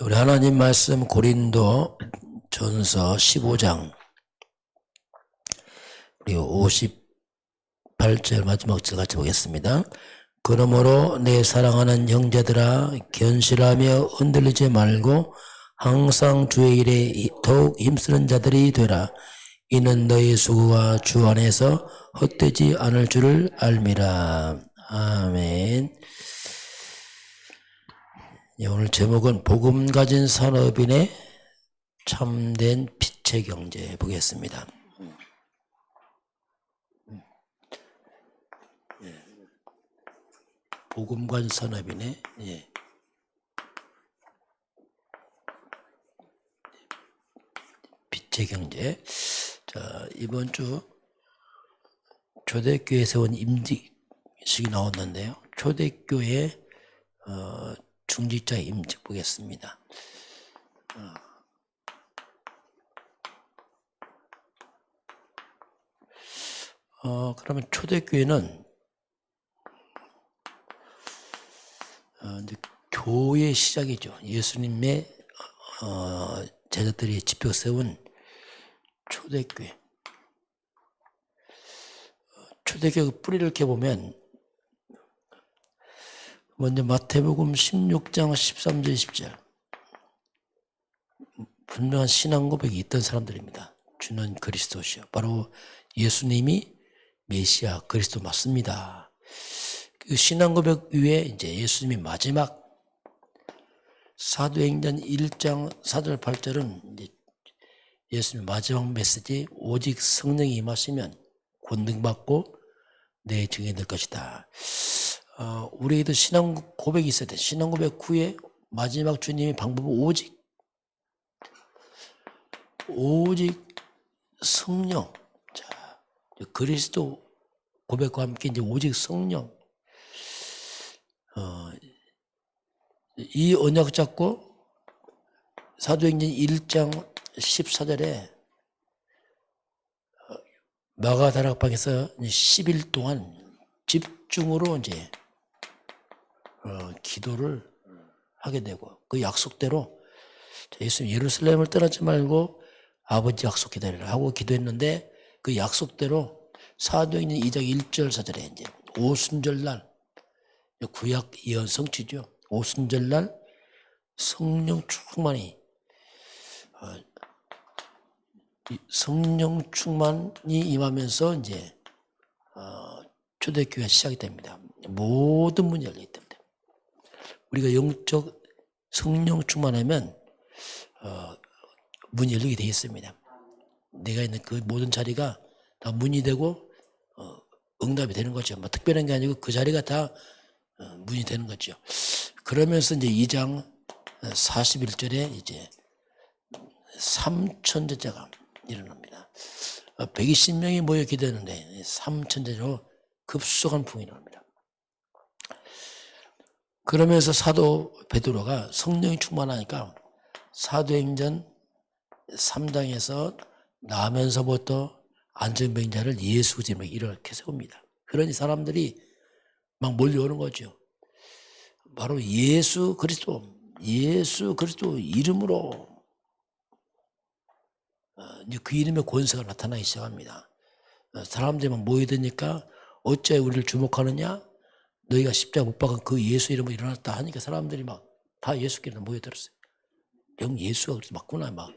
우리 하나님 말씀 고린도 전서 15장 그리고 58절 마지막 절 같이 보겠습니다. 그러므로 내 사랑하는 형제들아 견실하며 흔들리지 말고 항상 주의 일에 더욱 힘쓰는 자들이 되라. 이는 너희 수고가 주 안에서 헛되지 않을 줄을 알미라. 아멘. 오늘 제목은 복음 가진 산업인의 참된 빛의 경제 보겠습니다. 복음 가진 산업인의 빛의 경제. 자, 이번 주 초대교회 세운 임직식이 나왔는데요. 초대교회 중직자 임직 보겠습니다. 그러면 초대교회는 이제 교회의 시작이죠. 예수님의 제자들이 집회 세운 초대교회. 초대교회 뿌리를 이렇게 보면 먼저 마태복음 16장 13절 20절 분명한 신앙 고백이 있던 사람들입니다. 주는 그리스도시요. 바로 예수님이 메시아 그리스도 맞습니다. 그 신앙 고백 위에 이제 예수님이 마지막 사도행전 1장 4절 8절은 이제 예수님 마지막 메시지 오직 성령이 임하시면 권능받고 내 증인이 될 것이다. 우리에게도 신앙 고백이 있어야 돼. 신앙 고백 후에 마지막 주님의 방법은 오직 성령. 자, 그리스도 고백과 함께 이제 오직 성령. 이 언약 잡고 사도행전 1장 14절에 마가다락방에서 10일 동안 집중으로 이제 기도를 하게 되고 그 약속대로 예수님 예루살렘을 떠나지 말고 아버지 약속 기다리라 하고 기도했는데 그 약속대로 사도행전 2장 1절 4절에 이제 오순절날 구약 예언 성취죠. 오순절날 성령 충만이 임하면서 이제 초대교회가 시작이 됩니다. 모든 문이 열리기 때문에 우리가 영적 성령 충만하면 문이 열리게 되어 있습니다. 내가 있는 그 모든 자리가 다 문이 되고 응답이 되는 거죠. 뭐 특별한 게 아니고 그 자리가 다 문이 되는 거죠. 그러면서 이제 2장 41절에 이제 3천제자가 일어납니다. 120명이 모여 기도했는데 3천제자로 급속한 부흥이 일어납니다. 그러면서 사도 베드로가 성령이 충만하니까 사도행전 3장에서 나면서부터 안전병자를 예수 이름으로 이렇게 세웁니다. 그러니 사람들이 막 몰려오는 거죠. 바로 예수 그리스도 이름으로 그 이름의 권세가 나타나기 시작합니다. 사람들이 막 모여드니까 어째 우리를 주목하느냐? 너희가 십자가 못 박은 그 예수 이름으로 일어났다 하니까 사람들이 막 다 예수께로 모여들었어요. 영 예수가 그래서 맞구나 막.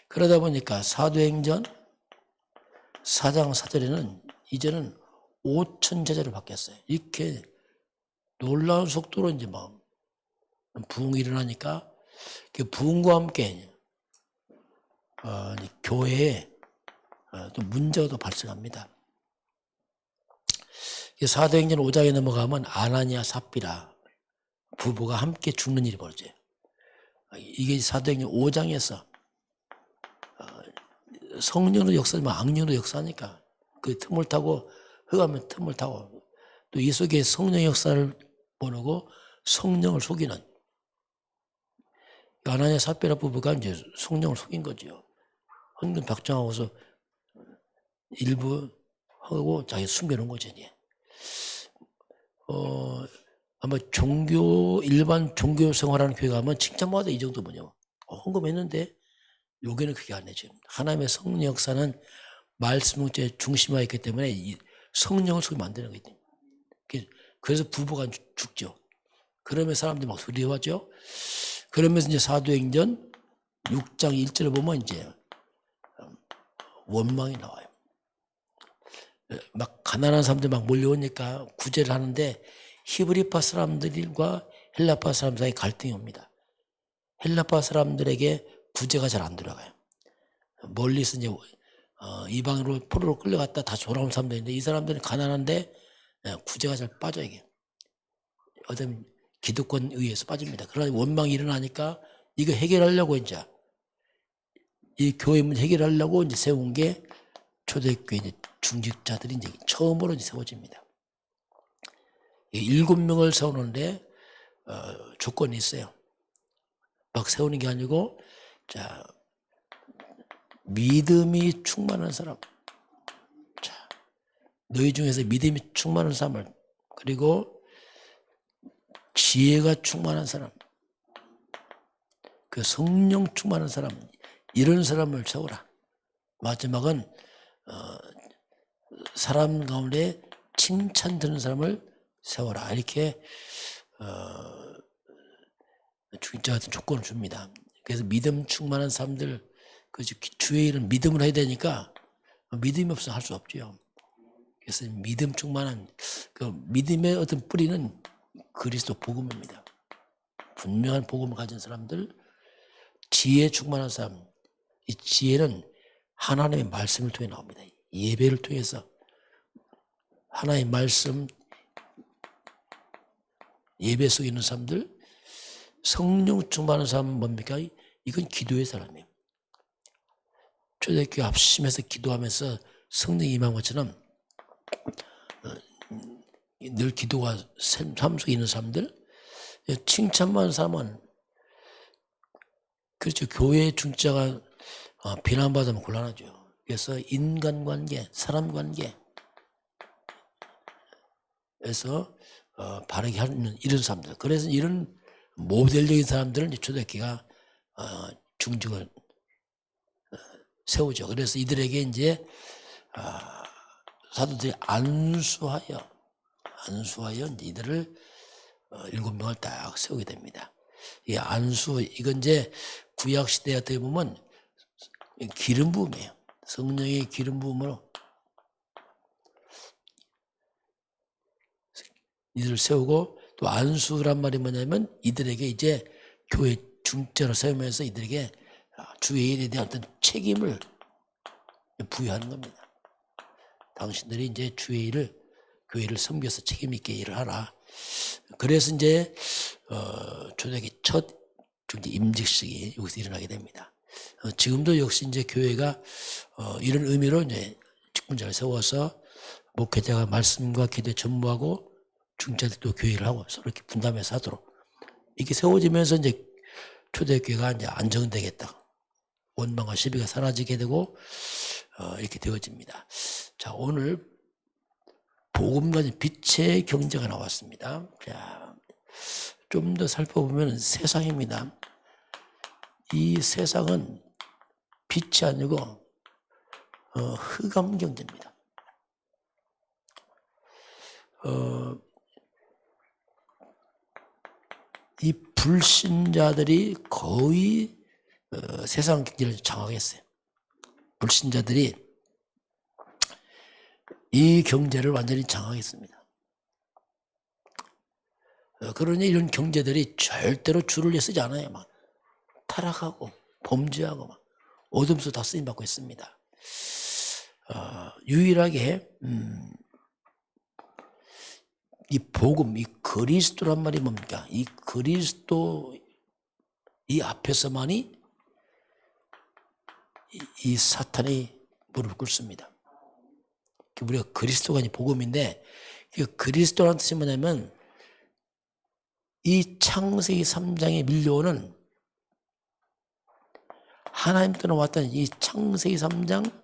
그러다 보니까 사도행전 4장 4절에는 이제는 5천 제자로 바뀌었어요. 이렇게 놀라운 속도로 이제 막 부흥이 일어나니까 그 부흥과 함께 교회에 또 문제가 또 발생합니다. 사도행전 5장에 넘어가면 아나니아 삽비라 부부가 함께 죽는 일이 벌어져요. 이게 사도행전 5장에서 성령으로 역사하지만 악령으로 역사하니까 그 틈을 타고 흑암의 틈을 타고 또 이 속에 성령의 역사를 모르고 성령을 속이는 아나니아 삽비라 부부가 이제 성령을 속인 거죠. 헌금 박정하고서 일부 하고 자기 숨겨놓은 거죠. 이제. 아마 일반 종교 생활하는 교회 가면 칭찬마다 이 정도면요. 헌금했는데 여기는 그게 아니죠. 하나님의 성령 역사는 말씀 문자에 중심화 있기 때문에 이 성령을 속이면 안 되는 거거든요. 그래서 부부가 죽죠. 그러면 사람들이 막 두려워하죠. 그러면서 이제 사도행전 6장 1절에 보면 이제 원망이 나와요. 막 가난한 사람들 막 몰려오니까 구제를 하는데 히브리파 사람들과 헬라파 사람 사이에 갈등이 옵니다. 헬라파 사람들에게 구제가 잘 안 들어가요. 멀리서 이제 이방으로 포로로 끌려갔다 다시 돌아온 사람들인데 이 사람들은 가난한데 구제가 잘 빠져요. 이게. 어떤 기득권 의해서 빠집니다. 그러나 원망이 일어나니까 이거 해결하려고 이제 이 교회 문제 해결하려고 이제 세운 게 초대교회 이제 중직자들이 이제 처음으로 이제 세워집니다. 7명을 세우는데 조건이 있어요. 막 세우는 게 아니고 자 믿음이 충만한 사람. 자 너희 중에서 믿음이 충만한 사람을 그리고 지혜가 충만한 사람, 그 성령 충만한 사람, 이런 사람을 세우라. 마지막은 사람 가운데 칭찬 드는 사람을 세워라. 이렇게 중직자 같은 조건을 줍니다. 그래서 믿음 충만한 사람들, 그 주의 일은 믿음을 해야 되니까 믿음이 없으면 할 수 없죠. 그래서 믿음 충만한 그 믿음의 어떤 뿌리는 그리스도 복음입니다. 분명한 복음을 가진 사람들, 지혜 충만한 사람. 이 지혜는 하나님의 말씀을 통해 나옵니다. 예배를 통해서 하나님의 말씀, 예배 속에 있는 사람들, 성령 충만한 사람은 뭡니까? 이건 기도의 사람이에요. 초대교회 합심해서 기도하면서 성령 임한 것처럼 늘 기도가 삶 속에 있는 사람들, 칭찬받는 사람은 그렇죠. 교회 중자가 비난받으면 곤란하죠. 그래서 인간관계, 사람관계에서 바르게 하는 이런 사람들. 그래서 이런 모델적인 사람들은 초대교회가 중직을 세우죠. 그래서 이들에게 이제 사도들이 안수하여 이제 이들을 7명을 딱 세우게 됩니다. 이 안수, 이건 이제 구약 시대 어떻게 보면 기름 부음이에요. 성령의 기름 부음으로 이들을 세우고, 또 안수란 말이 뭐냐면 이들에게 이제 교회 중자로 세우면서 이들에게 주의 일에 대한 어떤 책임을 부여하는 겁니다. 당신들이 이제 주의 일을, 교회를 섬겨서 책임 있게 일을 하라. 그래서 이제 초대교회 첫 임직식이 여기서 일어나게 됩니다. 지금도 역시 이제 교회가 이런 의미로 이제 직분자를 세워서 목회자가 말씀과 기도에 전무하고 중자들도 교회를 하고 서로 이렇게 분담해서 하도록 이렇게 세워지면서 이제 초대교회가 이제 안정되겠다. 원망과 시비가 사라지게 되고 이렇게 되어집니다. 자, 오늘 복음 가진 빛의 경제가 나왔습니다. 자, 좀 더 살펴보면 세상입니다. 이 세상은 빛이 아니고 흑암 경제입니다. 이 불신자들이 거의 세상 경제를 장악했어요. 불신자들이 이 경제를 완전히 장악했습니다. 그러니 이런 경제들이 절대로 주를 쓰지 않아요. 막 타락하고 범죄하고 막 어둠 속 다 쓰임 받고 있습니다. 유일하게 이 복음, 이 그리스도란 말이 뭡니까? 이 그리스도 이 앞에서만이 이 사탄이 무릎을 꿇습니다. 우리가 그리스도가 이 복음인데, 그리스도라는 뜻이 뭐냐면 이 창세기 3장에 밀려오는 하나님 때로 왔던 이 창세기 3장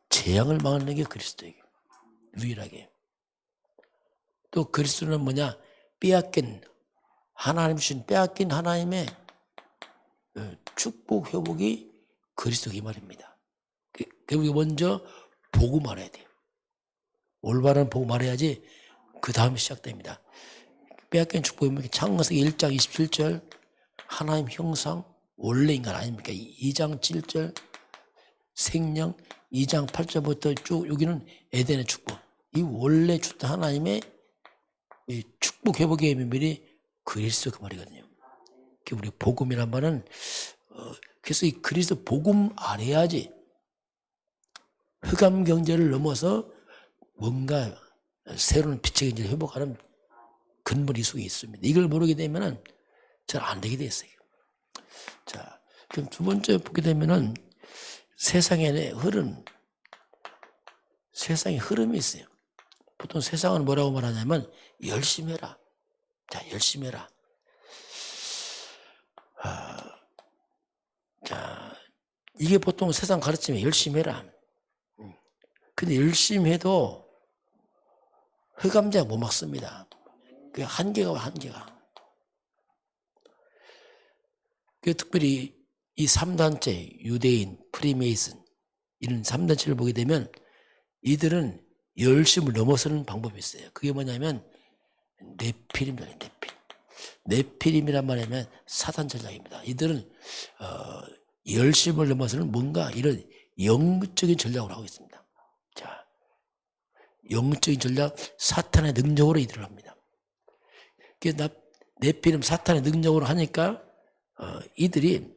재앙을 막는 게 그리스도예요. 유일하게. 또 그리스도는 뭐냐? 빼앗긴 하나님 주신 빼앗긴 하나님의 축복 회복이 그리스도 이 말입니다. 그리고 먼저 보고 말해야 돼요. 올바른 보고 말해야지 그 다음에 시작됩니다. 빼앗긴 축복 회복이 창세기 1장 27절 하나님 형상 원래 인간 아닙니까? 2장 7절 생명 2장 8절부터 쭉 여기는 에덴의 축복. 이 원래 주던 하나님의 이 축복 회복의 비밀이 그리스도 그 말이거든요. 우리 복음이란 말은 그래서 이 그리스도 복음 알아야지 흑암 경제를 넘어서 뭔가 새로운 빛의 경제를 회복하는 근본이 속에 있습니다. 이걸 모르게 되면은 잘 안 되게 돼 있어요. 자, 그럼 두 번째 보게 되면은 세상의 흐름이 있어요. 보통 세상은 뭐라고 말하냐면 열심히 해라. 자, 열심히 해라. 자, 이게 보통 세상 가르침에 열심히 해라. 근데 열심히 해도 흑암자가 못 막습니다. 그 한계가. 특별히 이 3단체, 유대인, 프리메이슨 이런 3단체를 보게 되면 이들은 열심을 넘어서는 방법이 있어요. 그게 뭐냐면 네피림이에요. 네피림이란 말이면 사탄 전략입니다. 이들은 열심을 넘어서는 뭔가 이런 영적인 전략을 하고 있습니다. 자, 영적인 전략, 사탄의 능력으로 이들을 합니다. 네피림 사탄의 능력으로 하니까 이들이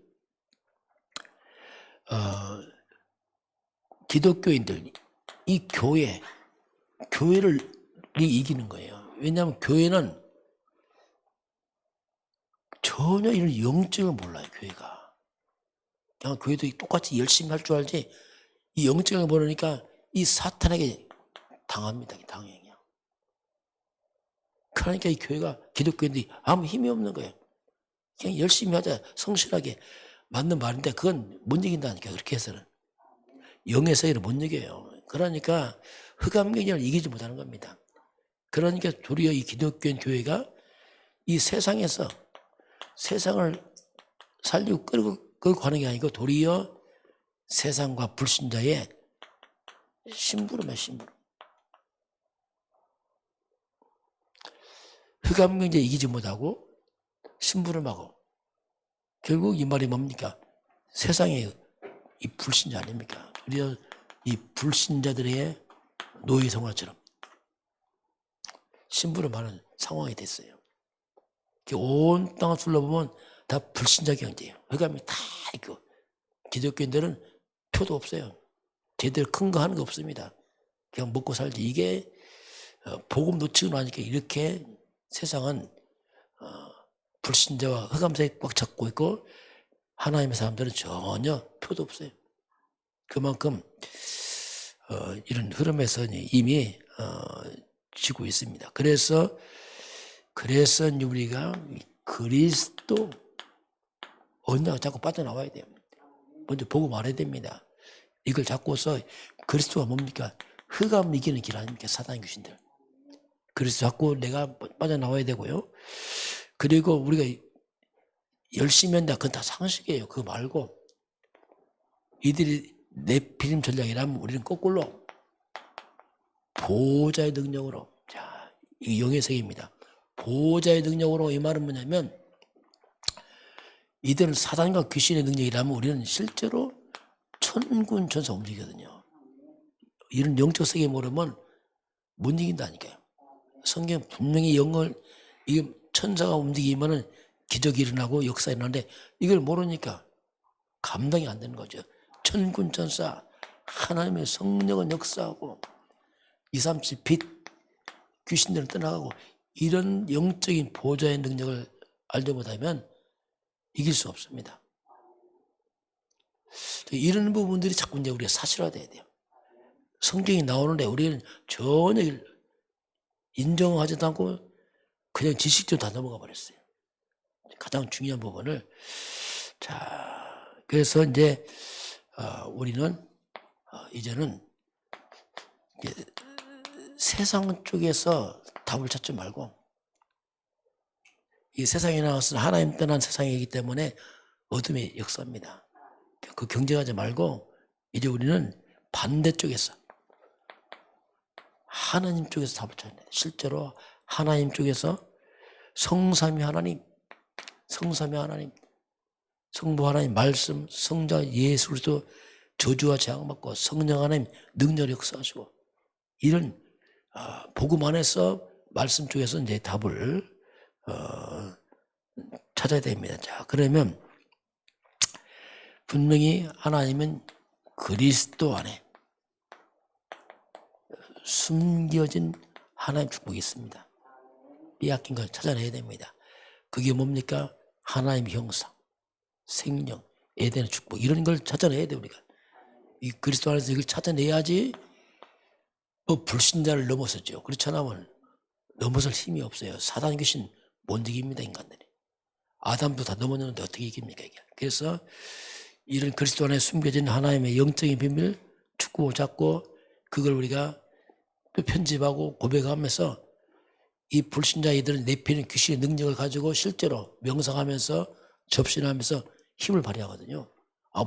기독교인들, 이 교회를 이기는 거예요. 왜냐하면 교회는 전혀 이런 영적을 몰라요. 교회가 그냥 교회도 똑같이 열심히 할 줄 알지 이 영적을 모르니까 이 사탄에게 당합니다. 당해요. 그러니까 이 교회가 기독교인들이 아무 힘이 없는 거예요. 그냥 열심히 하자, 성실하게. 맞는 말인데 그건 못 이긴다니까. 그렇게 해서는 영의 세계를 못 이겨요. 그러니까 흑암 경제를 이기지 못하는 겁니다. 그러니까 도리어 이 기독교인 교회가 이 세상에서 세상을 살리고 끌고 가는 게 아니고 도리어 세상과 불신자의 심부름이야, 심부름. 흑암 경제 이기지 못하고 심부름하고 결국 이 말이 뭡니까? 세상의 이 불신자 아닙니까? 도리어 이 불신자들의 노예 생활처럼 심부름하는 상황이 됐어요. 온 땅을 둘러보면 다 불신자 경제예요. 흑암이 다 있고 기독교인들은 표도 없어요. 제대로 큰 거 하는 거 없습니다. 그냥 먹고 살지. 이게 복음 놓치고 나니까 이렇게 세상은 불신자와 흑암색이 꽉 잡고 있고 하나님의 사람들은 전혀 표도 없어요. 그만큼 이런 흐름에서 이미 지고 있습니다. 그래서 우리가 그리스도 언제가 자꾸 빠져나와야 돼요. 먼저 보고 말해야 됩니다. 이걸 잡고서 그리스도가 뭡니까? 흑암 이기는 길 아닙니까? 사단 귀신들. 그래서 자꾸 내가 빠져나와야 되고요. 그리고 우리가 열심히 한다. 그건 다 상식이에요. 그거 말고 이들이 네피림 전략이라면 우리는 거꾸로 보호자의 능력으로. 자, 이 영의 세계입니다. 보호자의 능력으로 이 말은 뭐냐면 이들은 사단과 귀신의 능력이라면 우리는 실제로 천군 천사 움직이거든요. 이런 영적 세계 모르면 못 이긴다니까요. 성경 분명히 이게 천사가 움직이면은 기적이 일어나고 역사 일어나는데 이걸 모르니까 감당이 안 되는 거죠. 천군 천사 하나님의 성령은 역사하고 237 빛 귀신들은 떠나가고 이런 영적인 보호자의 능력을 알지 못하면 이길 수 없습니다. 이런 부분들이 자꾸 이제 우리가 사실화돼야 돼요. 성경이 나오는데 우리는 전혀 인정하지도 않고 그냥 지식적으로 다 넘어가 버렸어요. 가장 중요한 부분을. 자, 그래서 이제 우리는 이제는 세상 쪽에서 답을 찾지 말고 이 세상에 나와서 하나님 떠난 세상이기 때문에 어둠의 역사입니다. 그 경쟁하지 말고 이제 우리는 반대쪽에서 하나님 쪽에서 답을 찾아야 돼요. 실제로 하나님 쪽에서 성삼위 하나님, 성부 하나님 말씀, 성자 예수 그리스도 저주와 재앙받고 성령 하나님 능력 역사하시고 이런 복음 안에서 말씀 쪽에서 이제 답을 찾아야 됩니다. 자, 그러면 분명히 하나님은 그리스도 안에 숨겨진 하나님 축복이 있습니다. 빼앗긴 걸 찾아내야 됩니다. 그게 뭡니까? 하나님의 형상, 생명, 에덴의 축복 이런 걸 찾아내야 돼요. 우리가 이 그리스도 안에서 이걸 찾아내야지 뭐 불신자를 넘어섰죠. 그렇지 않으면 넘어설 힘이 없어요. 사단 귀신 못 이깁니다. 인간들이. 아담도 다 넘어졌는데 어떻게 이깁니까 이게. 그래서 이런 그리스도 안에 숨겨진 하나님의 영적인 비밀 축구 잡고 그걸 우리가 또 편집하고 고백하면서 이 불신자이들은 내피는 귀신의 능력을 가지고 실제로 명상하면서 접신하면서 힘을 발휘하거든요.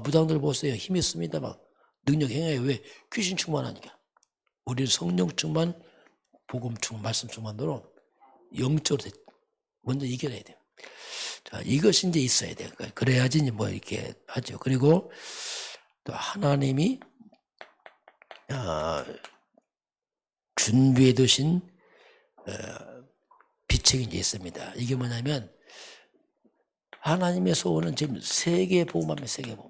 무당들 보세요. 힘이 있습니다. 막 능력 행해요. 왜? 귀신 충만하니까. 우리는 성령 충만, 복음 충만, 말씀 충만으로 영적으로 먼저 이겨내야 돼요. 자, 이것이 이제 있어야 돼요. 그래야지 이제 뭐 이렇게 하죠. 그리고 또 하나님이 준비해 두신 비책이 이제 있습니다. 이게 뭐냐면 하나님의 소원은 지금 세계 복음합니다. 세계 복음.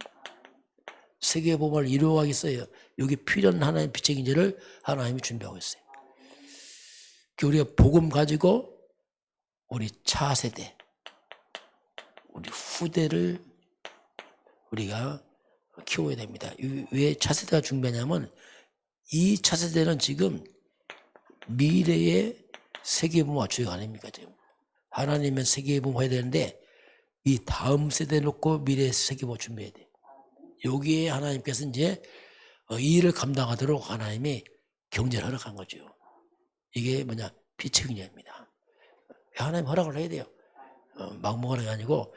세계 복음을 이루어가기 위해서 여기 필요한 하나님의 비책인지를 하나님이 준비하고 있어요. 우리가 복음 가지고 우리 차세대, 우리 후대를 우리가 키워야 됩니다. 왜 차세대가 중요하냐면 이 차세대는 지금 미래의 세계복음화 주역 아닙니까? 지금 하나님은 세계복음화 해야 되는데 이 다음 세대 놓고 미래의 세계복음화 준비해야 돼요. 여기에 하나님께서 이제 이 일을 감당하도록 하나님이 경제를 허락한 거죠. 이게 뭐냐? 비책임자입니다. 하나님 허락을 해야 돼요. 막무가내가 아니고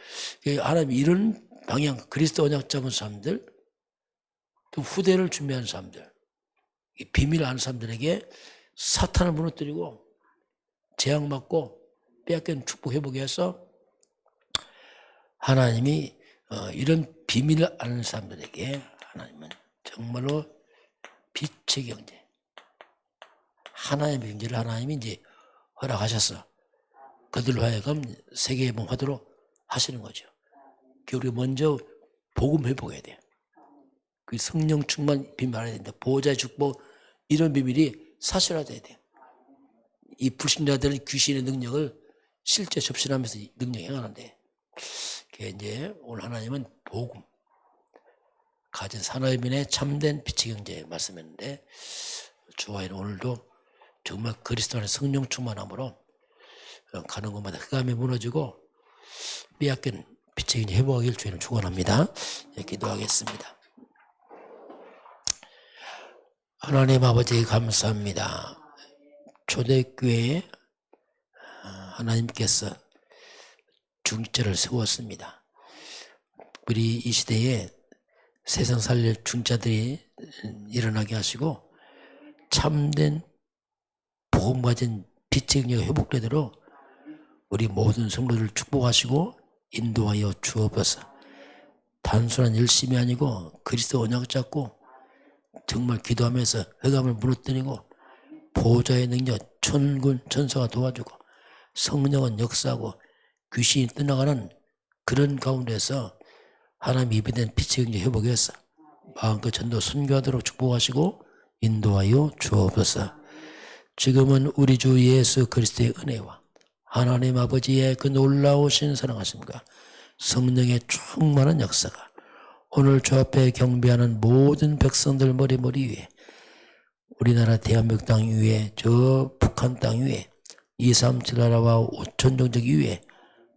하나님 이런 방향 그리스도 언약 잡은 사람들 또 후대를 준비하는 사람들 비밀을 아는 사람들에게 사탄을 무너뜨리고 재앙받고 빼앗긴 축복 회복에 해서 하나님이 이런 비밀을 아는 사람들에게 하나님은 정말로 빛의 경제 하나님의 경제를 하나님이 이제 허락하셔서 그들로 하여금 세계복음화도록 하시는 거죠. 우리 먼저 복음 회복해야 돼요. 그 성령 충만 비밀 알아야 된다. 보호자의 축복 이런 비밀이 사실화돼야 돼요. 이 불신자들은 귀신의 능력을 실제 접신하면서 능력 행하는데 이제 오늘 하나님은 복음 가진 산업인의 참된 빛의 경제 말씀했는데 주와인 오늘도 정말 그리스도 안에 성령 충만함으로 가는 곳마다 흑암이 무너지고 빼앗긴 빛의 경제 회복하길 주님은 축원합니다. 기도하겠습니다. 하나님 아버지 감사합니다. 초대교회에 하나님께서 중자를 세웠습니다. 우리 이 시대에 세상 살릴 중자들이 일어나게 하시고 참된 복음 가진 빛의 능력이 회복되도록 우리 모든 성도를 축복하시고 인도하여 주옵소서. 단순한 열심이 아니고 그리스도 언약 잡고 정말 기도하면서 흑암을 무너뜨리고 보호자의 능력 천군 천사가 도와주고 성령은 역사하고 귀신이 떠나가는 그런 가운데서 하나님 예배된 빛의 경제 회복해서 마음껏 전도 순교하도록 축복하시고 인도하여 주옵소서. 지금은 우리 주 예수 그리스도의 은혜와 하나님 아버지의 그 놀라우신 사랑하심과 성령의 충만한 역사가 오늘 주 앞에 경배하는 모든 백성들 머리 위에 우리나라 대한민국 땅 위에 저 북한 땅 위에 237 나라와 5천 종족 위에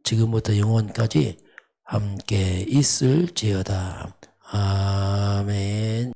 지금부터 영원까지 함께 있을지어다. 아멘.